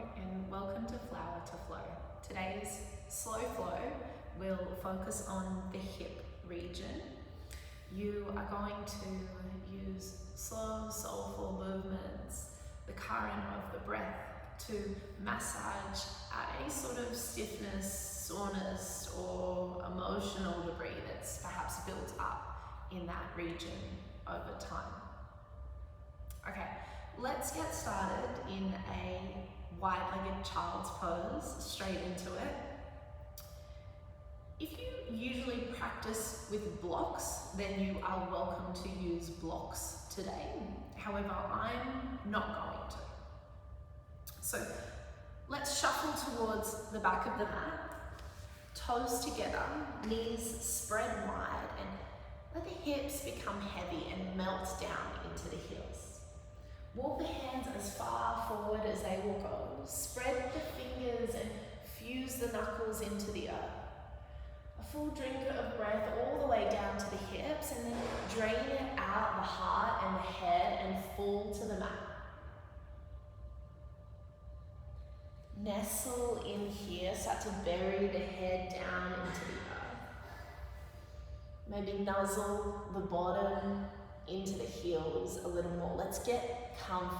and welcome to Flower to Flow. Today's slow flow will focus on the hip region. You are going to use slow, soulful movements, the current of the breath to massage any sort of stiffness, soreness, or emotional debris that's perhaps built up in that region over time. Okay, let's get started in a wide-legged child's pose, straight into it. If you usually practice with blocks, then you are welcome to use blocks today. However, I'm not going to. So let's shuffle towards the back of the mat, toes together, knees spread wide, and let the hips become heavy and melt down into the heels. Walk the hands as far forward as they will go. Spread the fingers and fuse the knuckles into the earth. A full drink of breath all the way down to the hips, and then drain it out the heart and the head and fall to the mat. Nestle in here, start to bury the head down into the earth. Maybe nuzzle the bottom into the heels a little more. Let's get comfy.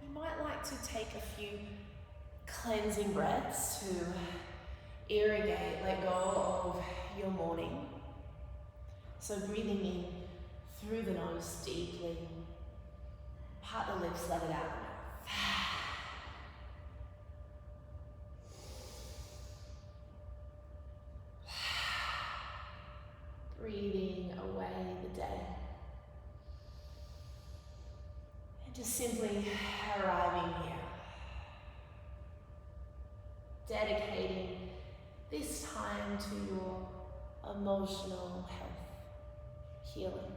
You might like to take a few cleansing breaths to irrigate, let go of your morning. So breathing in through the nose deeply, part the lips, let it out. Breathing away the day. And just simply arriving here. Dedicating this time to your emotional health, healing.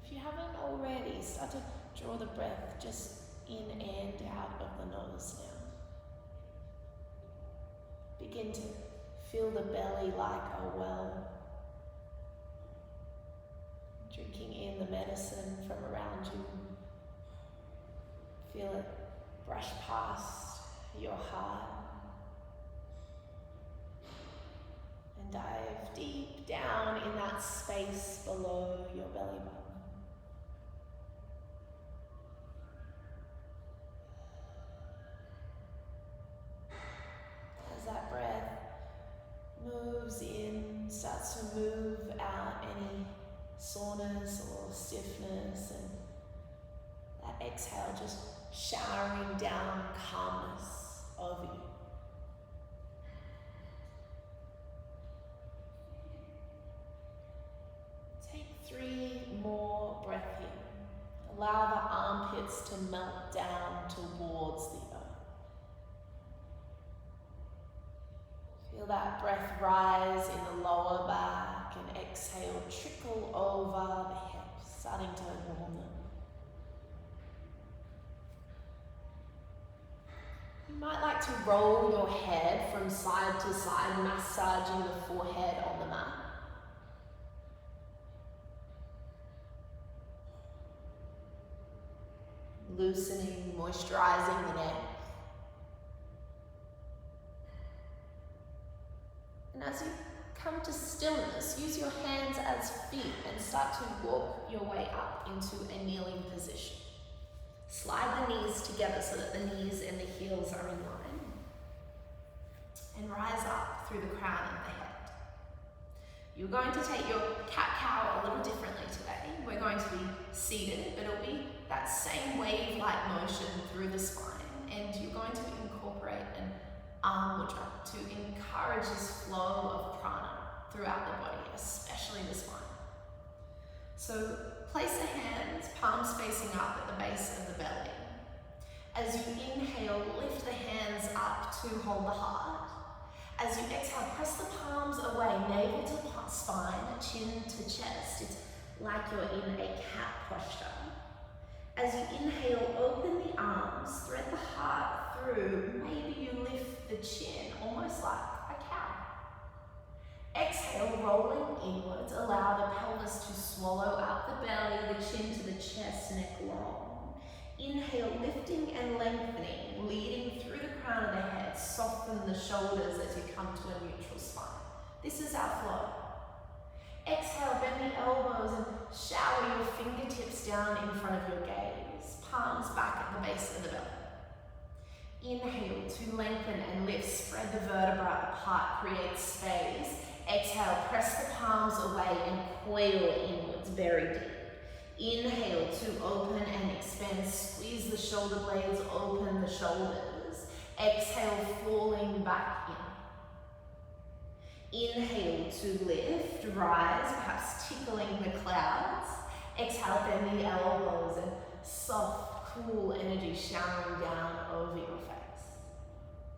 If you haven't already, start to draw the breath just in and out of the nose now. Begin to fill the belly like a well, drinking in the medicine from around you. Feel it brush past your heart and dive deep down in that space below your belly button. That breath moves in, starts to move out any soreness or stiffness, and that exhale just showering down calmness over you. Take 3 more breaths here. Allow the armpits to melt down towards the earth. Feel that breath rise in the lower back and exhale, trickle over the hips, starting to warm them. You might like to roll your head from side to side, massaging the forehead on the mat. Loosening, moisturizing the neck. And as you come to stillness, use your hands as feet and start to walk your way up into a kneeling position. Slide the knees together so that the knees and the heels are in line. And rise up through the crown of the head. You're going to take your cat-cow a little differently today. We're going to be seated, but it'll be that same wave-like motion through the spine, and you're going to incorporate an arm mudra to encourage this flow of prana throughout the body, especially the spine. So place the hands, palms facing up at the base of the belly. As you inhale, lift the hands up to hold the heart. As you exhale, press the palms away, navel to spine, chin to chest. It's like you're in a cat posture. As you inhale, open the arms, thread the heart through. Maybe you lift the chin, almost like a cow. Exhale, rolling inwards, allow the pelvis to swallow up the belly, the chin to the chest, neck long. Inhale, lifting and lengthening, leading through the crown of the head. Soften the shoulders as you come to a neutral spine. This is our flow. Exhale, bend the elbows and shower your fingertips down in front of your gaze. Palms back at the base of the belly. Inhale to lengthen and lift. Spread the vertebra apart, create space. Exhale, press the palms away and coil inwards, very deep. Inhale to open and expand. Squeeze the shoulder blades, open the shoulders. Exhale, falling back in. Inhale to lift, rise, perhaps tickling the clouds. Exhale, bend the elbows and soft, cool energy showering down over your face.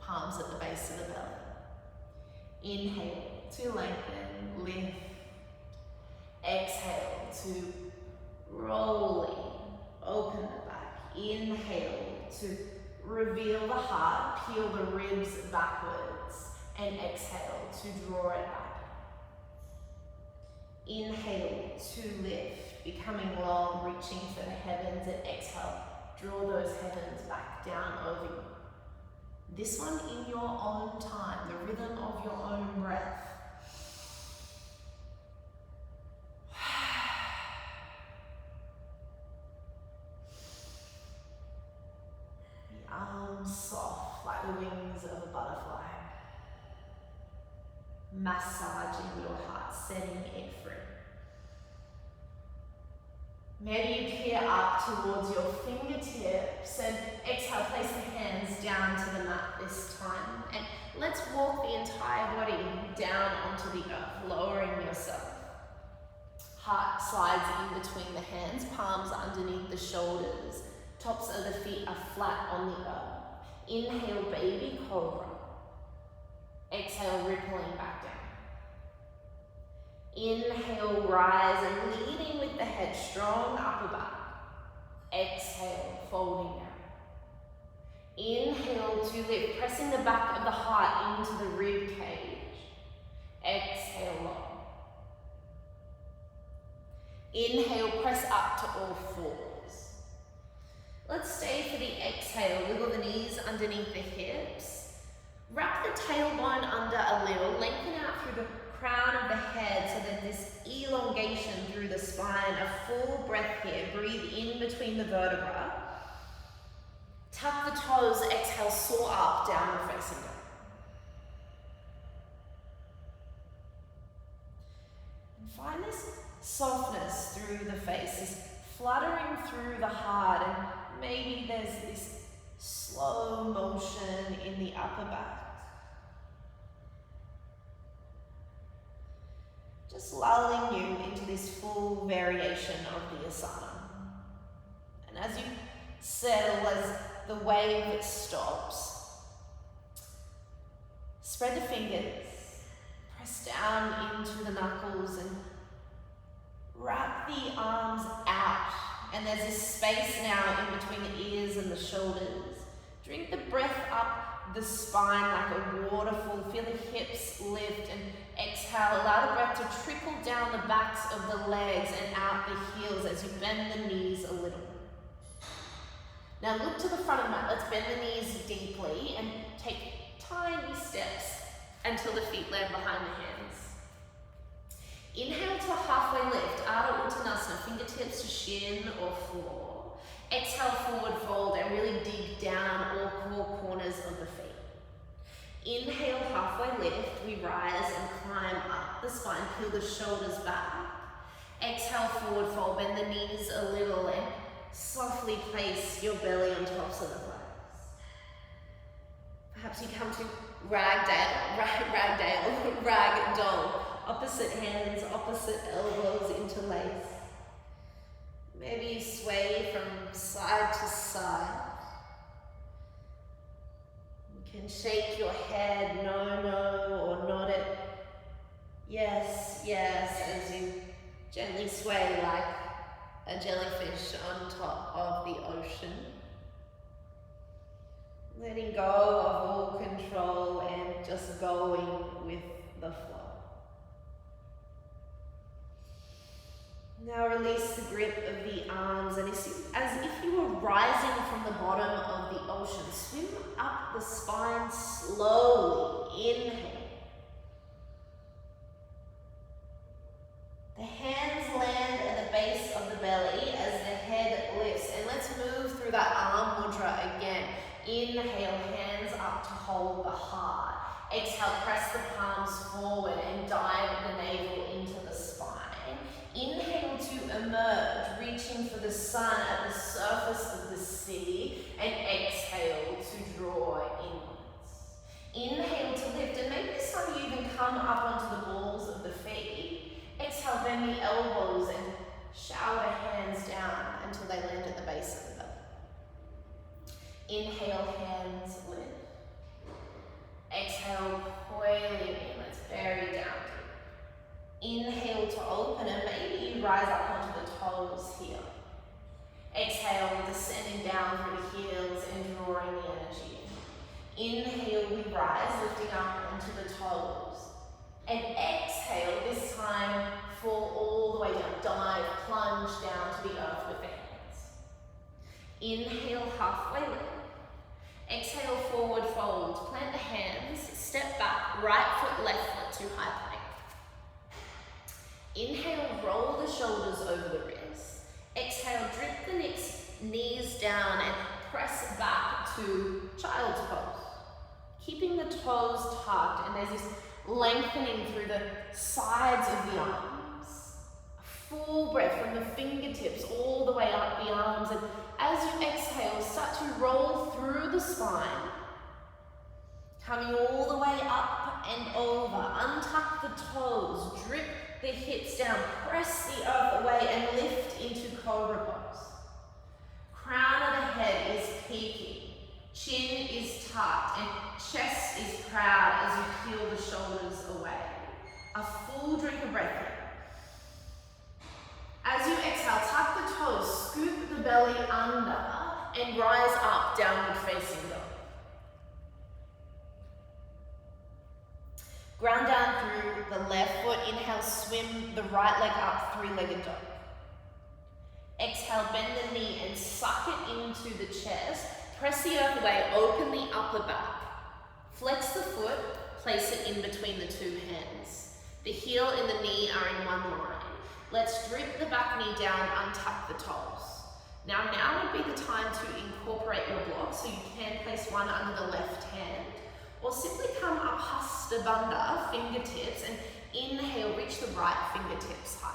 Palms at the base of the belly. Inhale to lengthen, lift. Exhale to rolling, open the back. Inhale to reveal the heart, peel the ribs backwards, and exhale to draw it back. Inhale to lift, becoming long, reaching for the heavens, and exhale, draw those heavens back down over you. This one in your own time, the rhythm of your own breath. The arms soft like the wings of a butterfly. Massaging your heart, setting it free. Maybe you peer up towards your fingertips and exhale, place the hands down to the mat this time. And let's walk the entire body down onto the earth, lowering yourself. Heart slides in between the hands, palms underneath the shoulders. Tops of the feet are flat on the earth. Inhale, baby cobra. Exhale, rippling back down. Inhale, rise and leading with the head, strong upper back. Exhale, folding down. Inhale to lift, pressing the back of the heart into the rib cage. Exhale, long. Inhale, press up to all fours. Let's stay for the exhale. Wiggle the knees underneath the hips. Wrap the tailbone under a little. Lengthen out through the crown of the head so that this elongation through the spine. A full breath here. Breathe in between the vertebrae. Tuck the toes. Exhale, soar up, downward facing dog. And find this softness through the face, this fluttering through the heart, and maybe there's this slow motion in the upper back. Just lulling you into this full variation of the asana. And as you settle, as the wave stops, spread the fingers, press down into the knuckles, and wrap the arms out. And there's this space now in between the ears and the shoulders. Drink the breath up the spine like a waterfall. Feel the hips lift, and exhale. Allow the breath to trickle down the backs of the legs and out the heels as you bend the knees a little. Now look to the front of the mat. Let's bend the knees deeply and take tiny steps until the feet land behind the hands. Inhale to a halfway lift, Ardha Uttanasana, fingertips to shin or floor. Exhale, forward fold, and really dig down all four corners of the feet. Inhale, halfway lift, we rise and climb up the spine, peel the shoulders back. Exhale, forward fold, bend the knees a little and softly place your belly on tops of the legs. Perhaps you come to rag doll. Opposite hands, opposite elbows interlace. Maybe you sway from side to side. You can shake your head, no, or nod it, yes, as you gently sway like a jellyfish on top of the ocean. Letting go of all control the floor. Now release the grip of the arms, and as if you were rising from the bottom of the ocean, swim up the spine slowly. Inhale. The hands land at the base of the belly as the head lifts, and let's move through that arm mudra again. Inhale, hands up to hold the heart. Exhale, press the palms forward and dive the navel into the spine. Inhale to emerge, reaching for the sun at the surface of the sea, and exhale to draw inwards. Inhale to lift, and maybe this time you even come up onto the balls of the feet. Exhale, bend the elbows and shower the hands down until they land at the base of the belly. Inhale, hands lift. Exhale, coiling in. Let's bury down. Inhale to open, and maybe you rise up onto the toes here. Exhale, descending down through the heels and drawing the energy in. Inhale, we rise, lifting up onto the toes. And exhale, this time, fall all the way down. Dive, plunge down to the earth with the hands. Inhale, halfway lift. Exhale, forward fold. Plant the hands, step back, right foot, left foot to high plank. Inhale, roll the shoulders over the wrists. Exhale, drip the knees down and press back to child's pose. Keeping the toes tucked, and there's this lengthening through the sides of the arms. A full breath from the fingertips all the way up the arms, and as you exhale, start to roll through the spine, coming all the way up and over. Untuck the toes, drip the hips down, press the earth away and lift into cobra pose. Crown of the head is peaking, chin is tucked, and chest is proud as you peel the shoulders away. A full drink of breath in. As you exhale, tuck the toes, scoop the belly under, and rise up, downward facing dog. Ground down through the left foot. Inhale, swim the right leg up, three-legged dog. Exhale, bend the knee and suck it into the chest. Press the earth away, open the upper back. Flex the foot, place it in between the two hands. The heel and the knee are in one line. Let's drip the back knee down, untuck the toes. Now would be the time to incorporate your blocks, so you can place one under the left hand, or simply come up Hasta Bandha, fingertips, and inhale, reach the right fingertips high.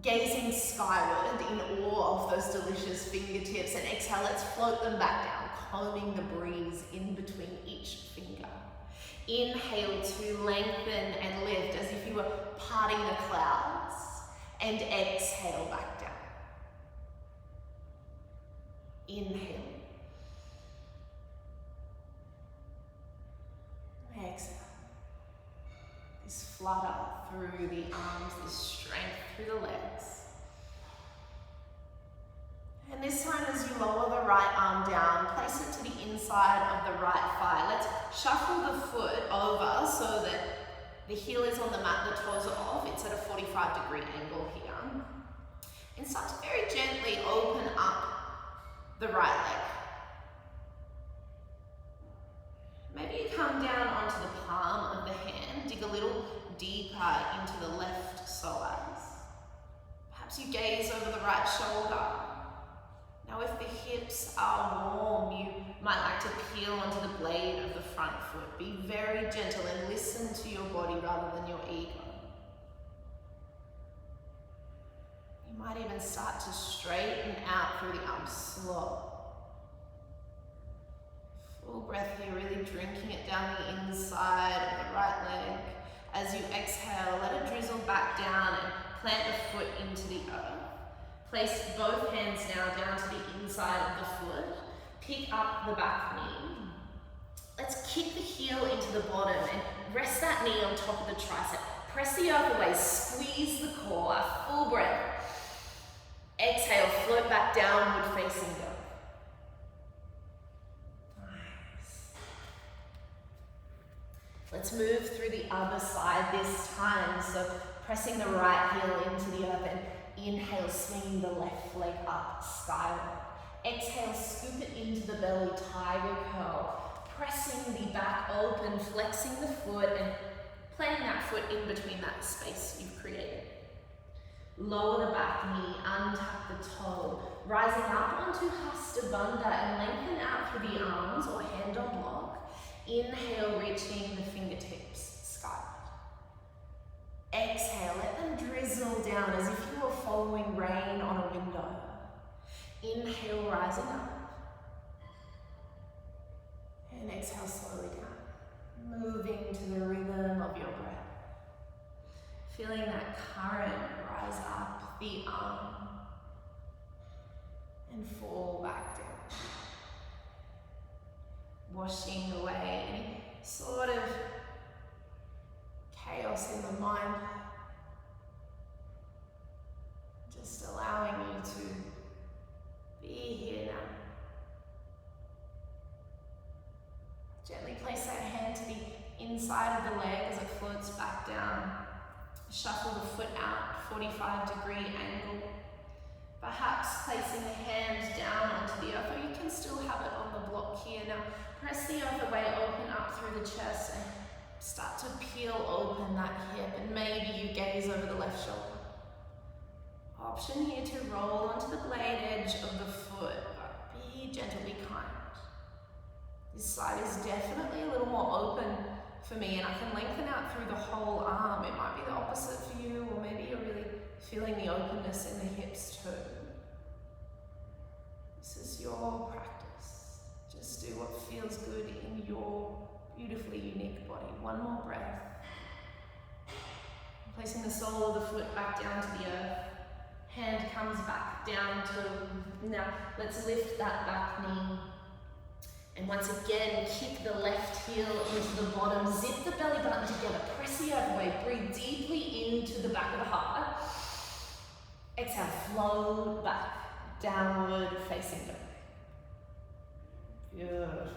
Gazing skyward in awe of those delicious fingertips, and exhale, let's float them back down, combing the breeze in between each finger. Inhale to lengthen and lift as if you were parting the clouds, and exhale back down. Inhale. Exhale. This flutter through the arms, this strength through the legs. And this time, as you lower the right arm down, place it to the inside of the right thigh. Let's shuffle the foot over so that the heel is on the mat, the toes are off. It's at a 45-degree angle here. And start to very gently open up the right leg. Maybe you come down onto the palm of the hand, dig a little deeper into the left psoas. Perhaps you gaze over the right shoulder. Now if the hips are warm, you might like to peel onto the blade of the front foot. Be very gentle and listen to your body rather than your ego. You might even start to straighten out through the arms slow. Full breath here, really drinking it down the inside of the right leg. As you exhale, let it drizzle back down and plant the foot into the earth. Place both hands now down to the inside of the foot. Pick up the back knee. Let's kick the heel into the bottom and rest that knee on top of the tricep. Press the earth away, squeeze the core, a full breath. Exhale, float back downward facing dog. Let's move through the other side this time. So pressing the right heel into the earth and inhale, swinging the left leg up skyward. Exhale, scoop it into the belly, tiger curl. Pressing the back open, flexing the foot and planting that foot in between that space you've created. Lower the back knee, untuck the toe, rising up onto Hasta Bandha and lengthen out through the arms or hand on block. Inhale, reaching the fingertips skyward. Exhale, let them drizzle down as if you were following rain on a window. Inhale, rising up. And exhale, slowly down. Moving to the rhythm of your breath. Feeling that current rise up the arm and fall back down. Washing away any sort of chaos in the mind. Just allowing you to be here now. Gently place that hand to the inside of the leg as it floats back down. Shuffle the foot out, 45-degree angle. Perhaps placing the hand down onto the earth, or you can still have it on the block here. Now press the earth away, open up through the chest and start to peel open that hip, and maybe you gaze over the left shoulder. Option here to roll onto the blade edge of the foot, but be gentle, be kind. This side is definitely a little more open for me, and I can lengthen out through the whole arm. It might be the opposite for you, or maybe you're really feeling the openness in the hips too. This is your practice. Just do what feels good in your beautifully unique body. One more breath. Placing the sole of the foot back down to the earth. Hand comes back down to, now let's lift that back knee. And once again, kick the left heel into the bottom, zip the belly button together, press the earth away, breathe deeply into the back of the heart. Exhale, float back, downward facing dog. Beautiful.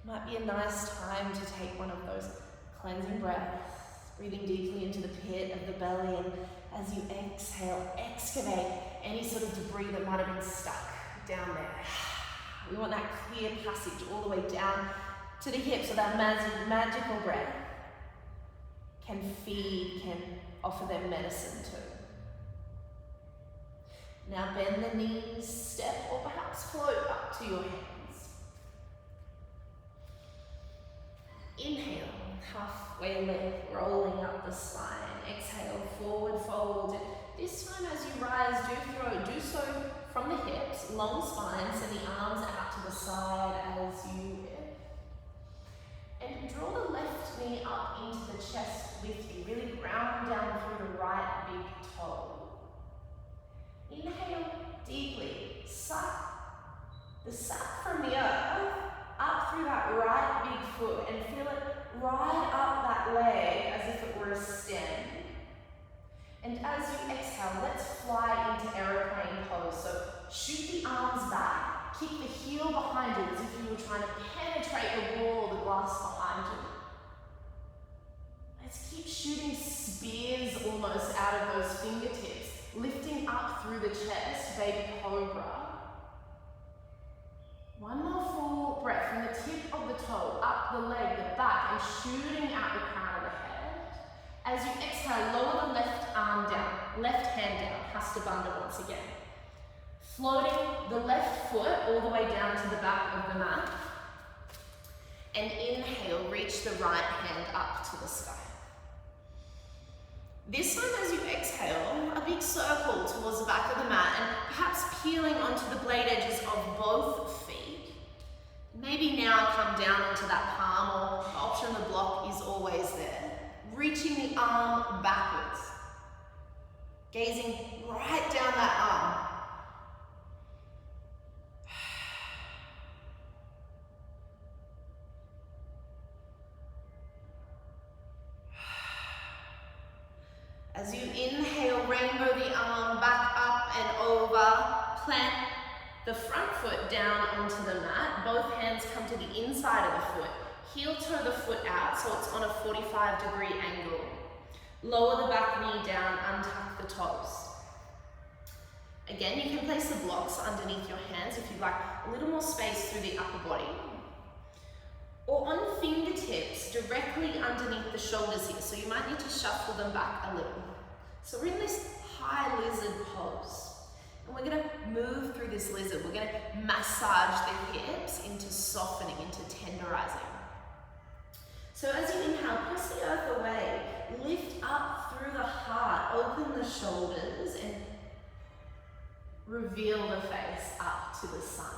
Might be a nice time to take one of those cleansing breaths, breathing deeply into the pit of the belly, and as you exhale, excavate any sort of debris that might have been stuck down there. We want that clear passage all the way down to the hips, so that magical breath can feed, can offer them medicine too. Now bend the knees, step, or perhaps float up to your hands. Inhale, halfway lift, rolling up the spine. Exhale, forward fold. This time as you rise, do so from the hips, long spine, send the arms out to the side as you lift. And draw the left knee up into the chest with you, really ground down through the right big toe. Inhale deeply, suck the sap from the earth up through that right big foot and feel it ride up that leg as if it were a stem. And as you exhale, let's fly into aeroplane pose. So shoot the arms back, kick the heel behind you as if you were trying to penetrate the wall or the glass behind you. Let's keep shooting spears almost out of those fingertips, lifting up through the chest, baby cobra. One more full breath from the tip of the toe, up the leg, the back, and shooting out the crown of the head. As you exhale, lower the left arm down, left hand down, Hasta Bandha once again. Floating the left foot all the way down to the back of the mat. And inhale, reach the right hand up to the sky. This time as you exhale, a big circle towards the back of the mat and perhaps peeling onto the blade edges of both feet. Maybe now come down onto that palm, or the option of the block is always there. Reaching the arm backwards. Gazing right down that arm. As you inhale, rainbow the arm back up and over, plant the front foot down onto the mat. Both hands come to the inside of the foot. Heel toe the foot out so it's on a 45-degree angle. Lower the back knee down, untuck the toes. Again, you can place the blocks underneath your hands if you'd like a little more space through the upper body. Or on fingertips directly underneath the shoulders here. So you might need to shuffle them back a little. So we're in this high lizard pose. And we're going to move through this lizard. We're going to massage the hips into softening, into tenderizing. So as you inhale, press the earth away. Lift up through the heart. Open the shoulders and reveal the face up to the sun.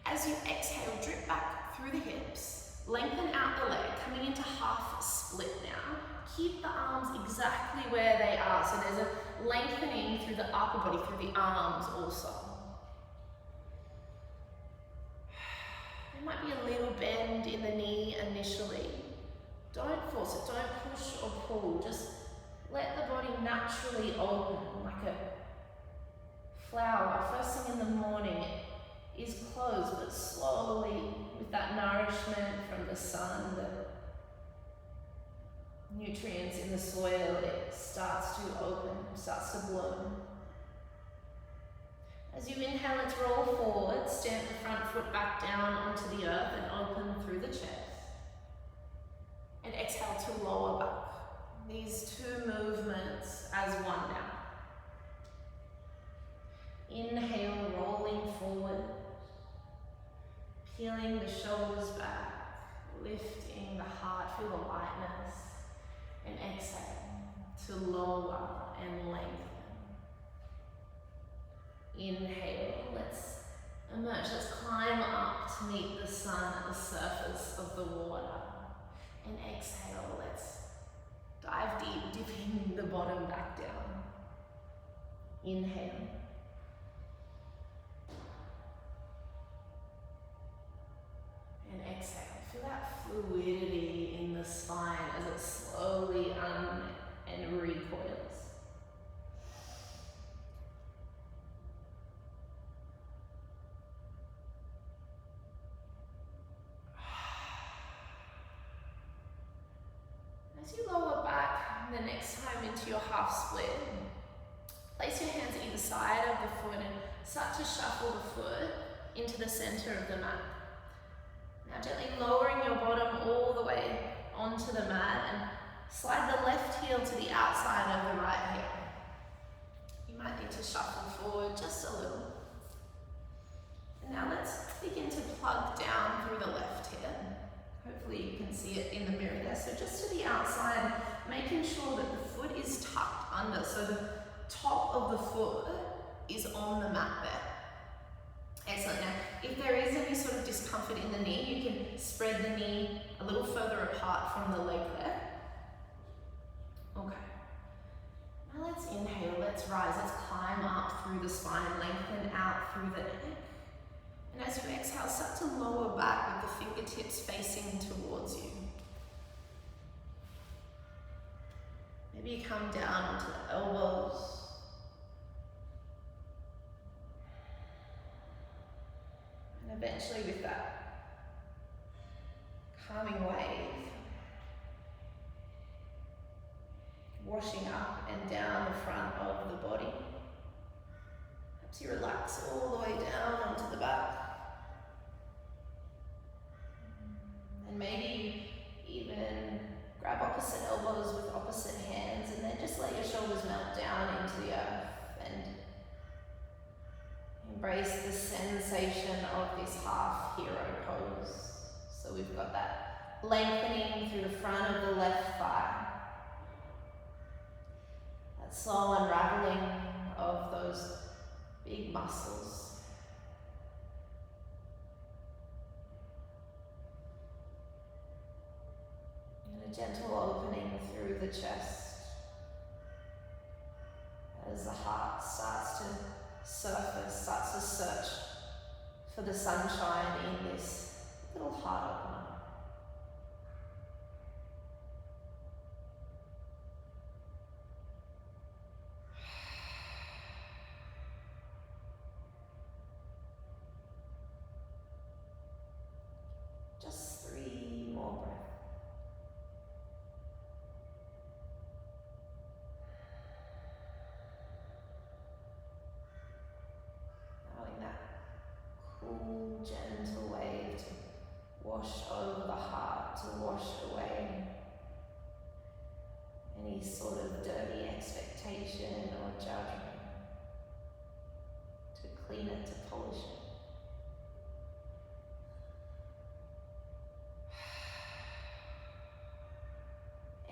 As you exhale, drip back through the hips. Lengthen out the leg, coming into half split now. Keep the arms exactly where they are. So there's a lengthening through the upper body, through the arms also. There might be a little bend in the knee initially. Don't force it, don't push or pull. Just let the body naturally open like a flower. First thing in the morning, it is closed, but slowly, with that nourishment from the sun, the nutrients in the soil, it starts to open, starts to bloom. As you inhale, let's roll forward, stamp the front foot back down onto the earth and open through the chest. And exhale to lower back. These two movements as one now. Inhale, rolling forward, peeling the shoulders back, lifting the heart, feel the lightness, and exhale to lower and lengthen. Inhale, let's emerge, let's climb up to meet the sun at the surface of the water. And exhale, let's dive deep, dipping the bottom back down. Inhale. And exhale. Feel that fluidity in the spine as it slowly and recoils. As you lower back the next time into your half split, place your hands either side of the foot and start to shuffle the foot into the center of the mat. Now gently lowering your bottom all the way onto the mat and slide the left heel to the outside of the right heel. You might need to shuffle forward just a little. And now let's begin to plug down through the left hip. Hopefully you can see it in the mirror there. So just to the outside, making sure that the foot is tucked under. So the top of the foot is on the mat there. Excellent. Now, if there is any sort of discomfort in the knee, you can spread the knee a little further apart from the leg there. Okay. Now let's inhale, let's rise, let's climb up through the spine, lengthen out through the neck. And as you exhale, start to lower back with the fingertips facing towards you. Maybe you come down onto the elbows. And eventually with that calming wave, washing up and down the front of the body. Perhaps you relax all the way down onto the back. And maybe even grab opposite elbows with opposite hands and then just let your shoulders melt down into the earth and embrace the sensation of this half hero pose. So we've got that lengthening through the front of the left thigh. That slow unraveling of those big muscles. And a gentle opening through the chest as the heart starts to surface, starts to search for the sunshine in this little heart opener. clean it, to polish it.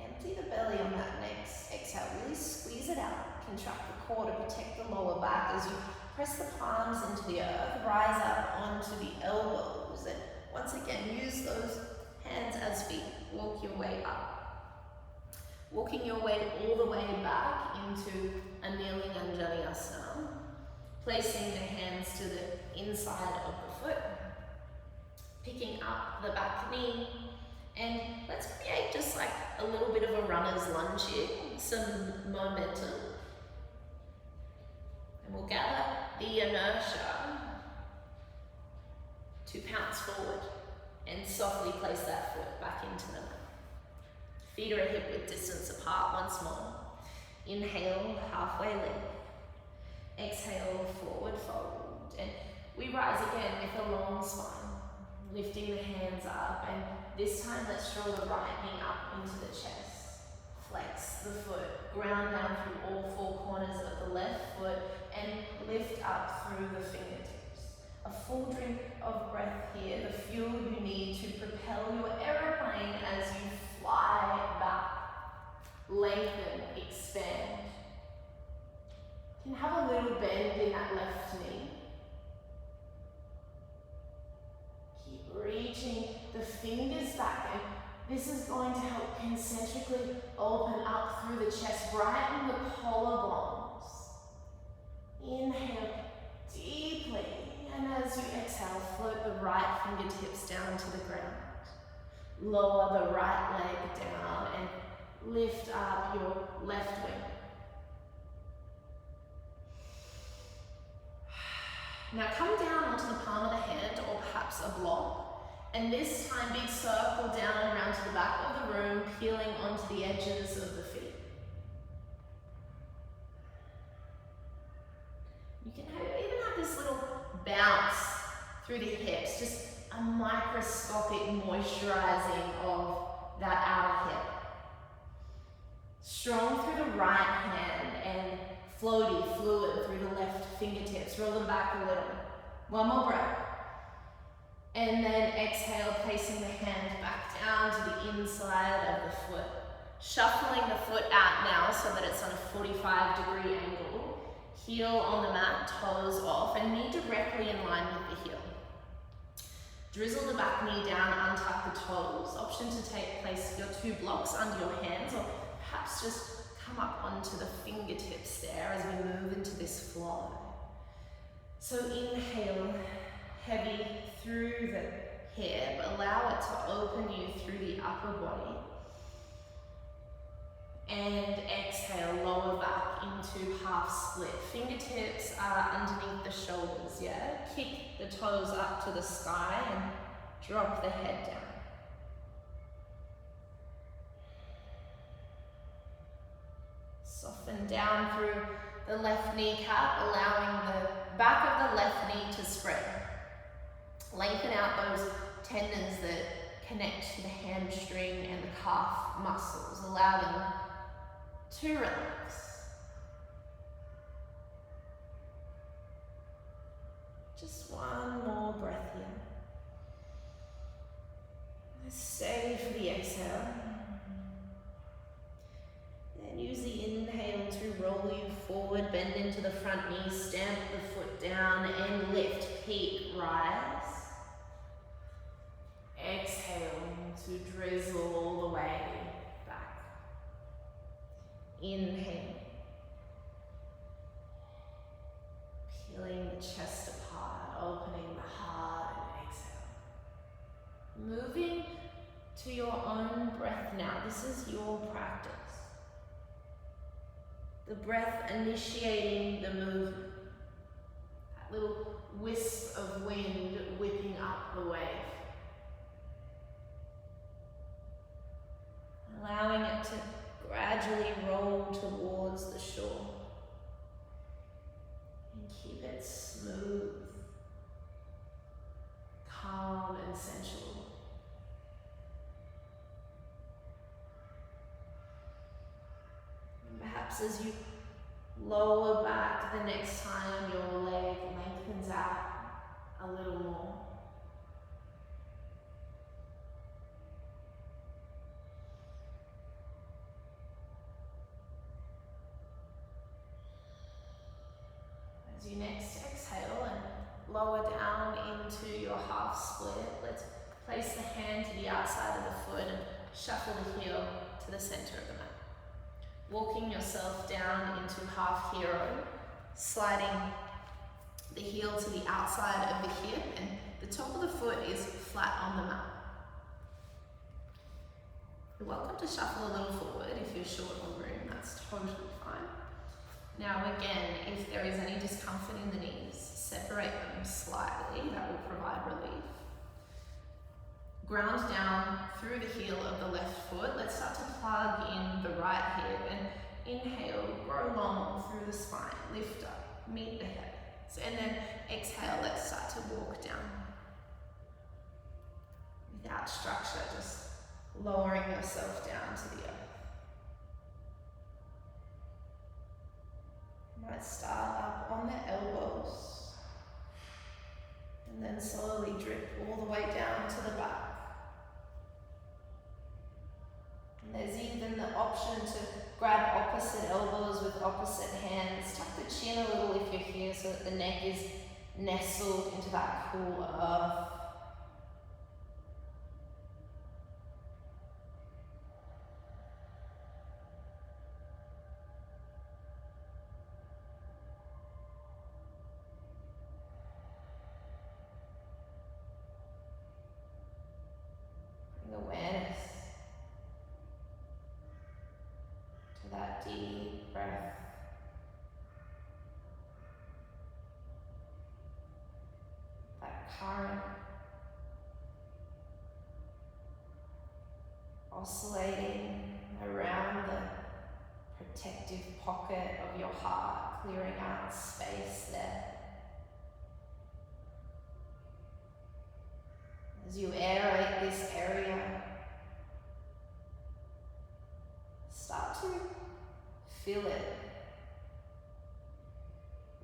Empty the belly on that next exhale. Really squeeze it out. Contract the core to protect the lower back as you press the palms into the earth. Rise up onto the elbows. And once again, use those hands as feet. Walk your way up. Walking your way all the way back into a kneeling asana. Placing the hands to the inside of the foot. Picking up the back knee. And let's create just like a little bit of a runner's lunge here, some momentum. And we'll gather the inertia to pounce forward and softly place that foot back into the mat. Feet are hip width distance apart once more. Inhale, halfway lift. Exhale, forward fold. And we rise again with a long spine. Lifting the hands up, and this time let's draw the right knee up into the chest. Flex the foot, ground down through all four corners of the left foot, and lift up through the fingertips. A full drink of breath here, the fuel you need to propel your aeroplane as you fly back. Lengthen, expand. You can have a little bend in that left knee. Reaching the fingers back, and this is going to help concentrically open up through the chest, brighten the collarbones. Inhale deeply, and as you exhale, float the right fingertips down to the ground. Lower the right leg down and lift up your left wing. Now come down onto the palm of the hand or perhaps a block. And this time, big circle down around to the back of the room, peeling onto the edges of the feet. You can even have this little bounce through the hips, just a microscopic moisturizing of that outer hip. Strong through the right hand and floaty, fluid through the left fingertips. Roll them back a little. One more breath. And then exhale, placing the hand back down to the inside of the foot. Shuffling the foot out now so that it's on a 45-degree angle. Heel on the mat, toes off, and knee directly in line with the heel. Drizzle the back knee down, untuck the toes. Option to place your two blocks under your hands, or perhaps just come up onto the fingertips there as we move into this flow. So inhale, heavy through the hip. Allow it to open you through the upper body. And exhale, lower back into half split. Fingertips are underneath the shoulders, yeah? Kick the toes up to the sky and drop the head down. Soften down through the left kneecap, allowing the back of the left knee to spread. Lengthen out those tendons that connect to the hamstring and the calf muscles. Allow them to relax. Just one more breath here. Steady for the exhale. Then use the inhale to roll you forward, bend into the front knee, stamp the foot down and lift, peak, rise. Exhale to drizzle all the way back. Inhale. Peeling the chest apart, opening the heart, and exhale. Moving to your own breath now. This is your practice. The breath initiating the movement. That little wisp of wind whipping up the wave. Allowing it to gradually roll towards the shore. And keep it smooth, calm and sensual. And perhaps as you lower back the next time your leg lengthens, opens out a little more. As you next exhale and lower down into your half split, let's place the hand to the outside of the foot and shuffle the heel to the center of the mat. Walking yourself down into half hero, sliding the heel to the outside of the hip, and the top of the foot is flat on the mat. You're welcome to shuffle a little forward if you're short on room, that's totally fine. Now again, if there is any discomfort in the knees, separate them slightly, that will provide relief. Ground down through the heel of the left foot. Let's start to plug in the right hip and inhale, grow long through the spine, lift up, meet the head. And then exhale, let's start to walk down. Without structure, just lowering yourself down to the earth. You might start up on the elbows and then slowly drip all the way down to the back. And there's even the option to grab opposite elbows with opposite hands. Tuck the chin a little if you're here so that the neck is nestled into that cool earth. Bring awareness to that deep breath. That current oscillating around the protective pocket of your heart, clearing out space there. As you aerate this area, start to fill it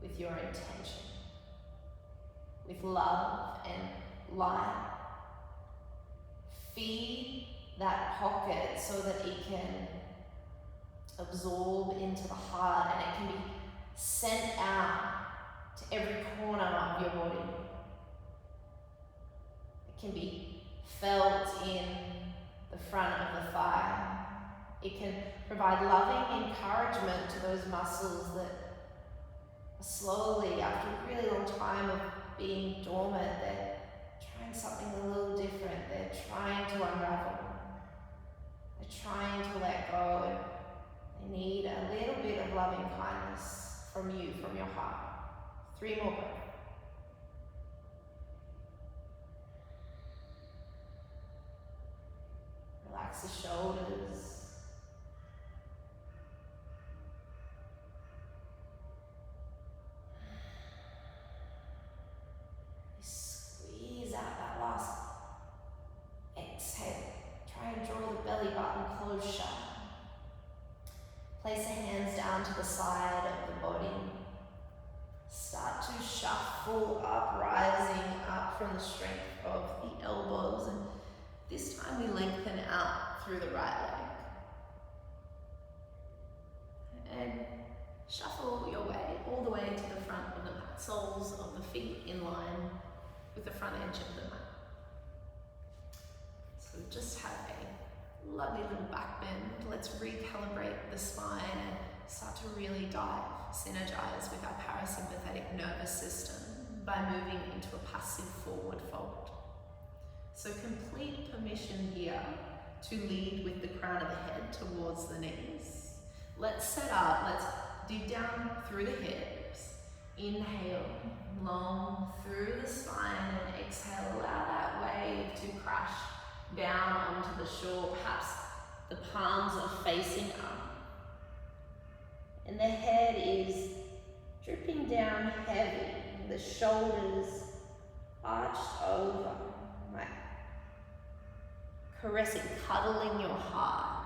with your intention, with love and light. Feed that pocket so that it can absorb into the heart and it can be sent out to every corner of your body. It can be felt in the front of the thigh. It can provide loving encouragement to those muscles that are slowly, after a really long time of being dormant, they're trying something a little different. They're trying to unravel. They're trying to let go, and they need a little bit of loving kindness from you, from your heart. 3 more breaths. Relax the shoulders. Squeeze out that last exhale. Try and draw the belly button close shut. Place the hands down to the side of the body. Start to shuffle up, rising up from the strength of the elbows, and this time we lengthen out through the right leg. And shuffle your way all the way to the front of the mat, soles of the feet in line with the front edge of the mat. So just have a lovely little back bend. Let's recalibrate the spine and start to really synergize with our parasympathetic nervous system by moving into a passive forward fold. So complete permission here to lead with the crown of the head towards the knees. Let's set up, let's dig down through the hips. Inhale long through the spine and exhale, allow that wave to crash down onto the shore. Perhaps the palms are facing up. And the head is dripping down heavy, the shoulders arched over, like caressing, cuddling your heart.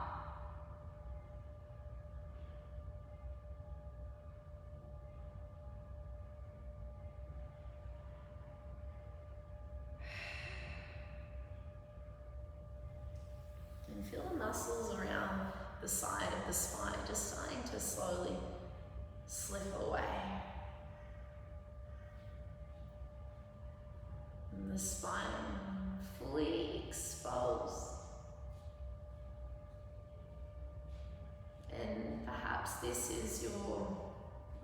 feel the muscles around the side of the spine just starting to slowly slip away. And the spine fully exposed. And perhaps this is your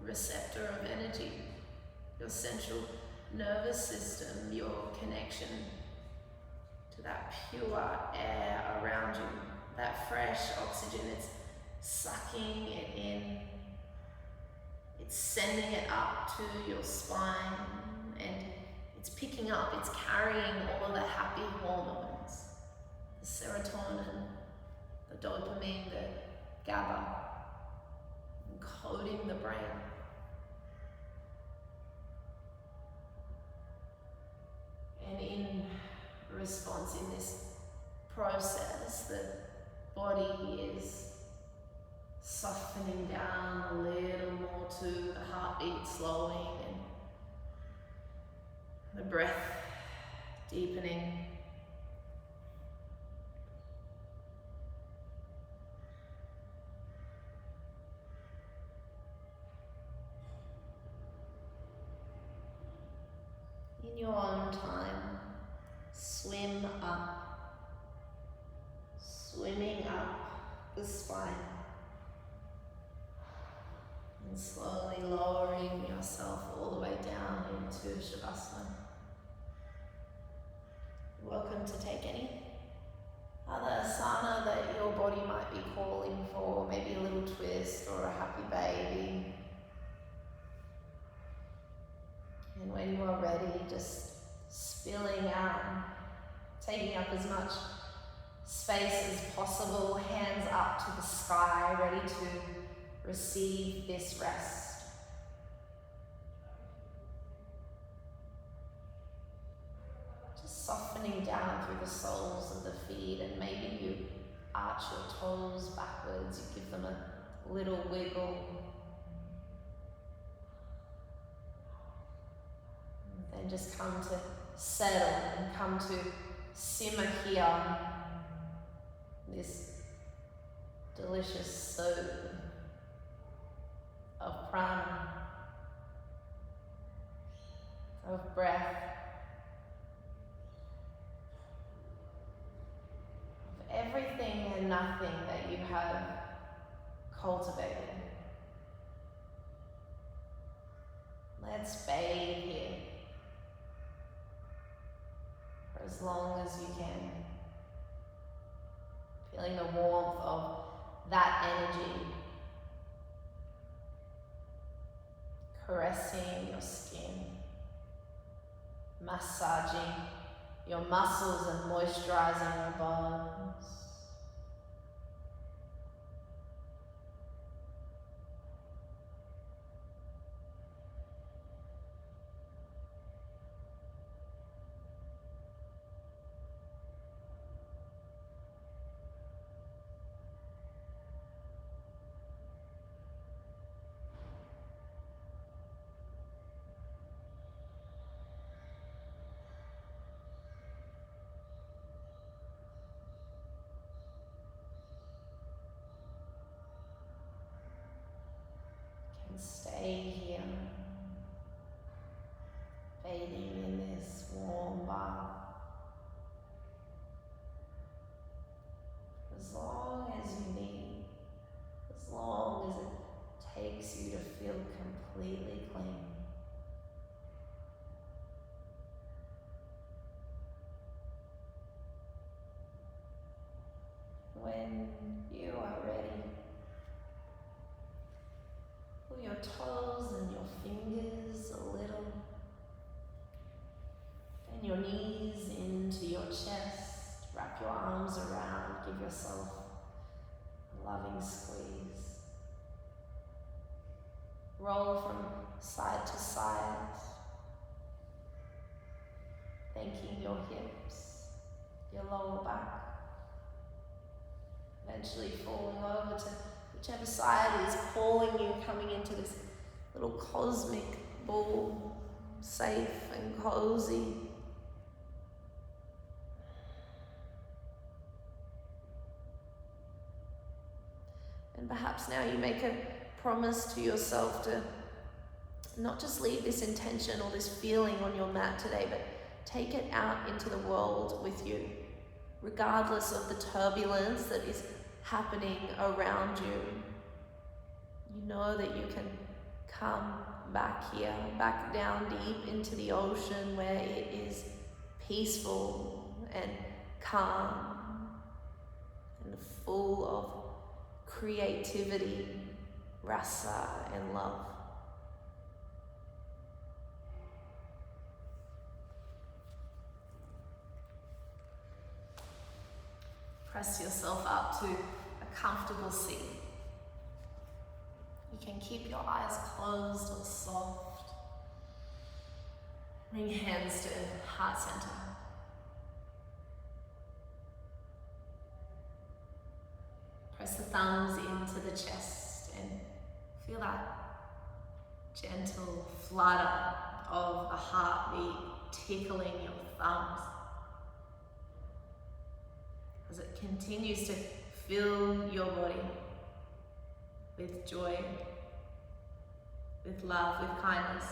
receptor of energy, your central nervous system, your connection to that pure air around you, that fresh oxygen. It's sucking it in, it's sending it up to your spine, and it's picking up, it's carrying all of the happy hormones, the serotonin, the dopamine, the GABA, and coating the brain. And in response, in this process, the body is softening down a little more too, the heartbeat slowing and the breath deepening. In your own time, swim up, swimming up the spine, and slowly lowering yourself all the way down into Shavasana. Welcome to take any other asana that your body might be calling for, maybe a little twist or a happy baby. And when you are ready, just spilling out, taking up as much space as possible, hands up to the sky, ready to receive this rest. Just softening down through the soles of the feet, and maybe you arch your toes backwards, you give them a little wiggle. And just come to settle and come to simmer here. This delicious soup of prana, of breath, of everything and nothing that you have cultivated. Let's bathe here for as long as you can. Feeling the warmth of that energy caressing your skin, massaging your muscles and moisturizing your bones. Stay here, bathing in this warm bath, as long as you need, as long as it takes you to feel completely clean. When you are ready, pull your toes and your fingers a little, and your knees into your chest. Wrap your arms around, give yourself a loving squeeze. Roll from side to side, thanking your hips, your lower back. Eventually falling over to whichever side is calling you, coming into this little cosmic ball, safe and cozy. perhaps now you make a promise to yourself to not just leave this intention or this feeling on your mat today, but take it out into the world with you, regardless of the turbulence that is happening around you. You know that you can come back here, back down deep into the ocean where it is peaceful and calm and full of creativity, rasa, and love. Press yourself up to a comfortable seat. You can keep your eyes closed or soft. Bring hands to heart center. Press the thumbs into the chest and feel that gentle flutter of the heartbeat tickling your thumbs as it continues to fill your body with joy, with love, with kindness.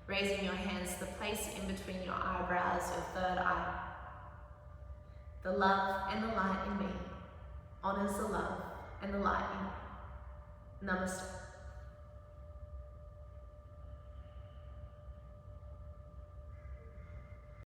Raising your hands to the place in between your eyebrows, your third eye. The love and the light in me honors the love and the light in me. Namaste.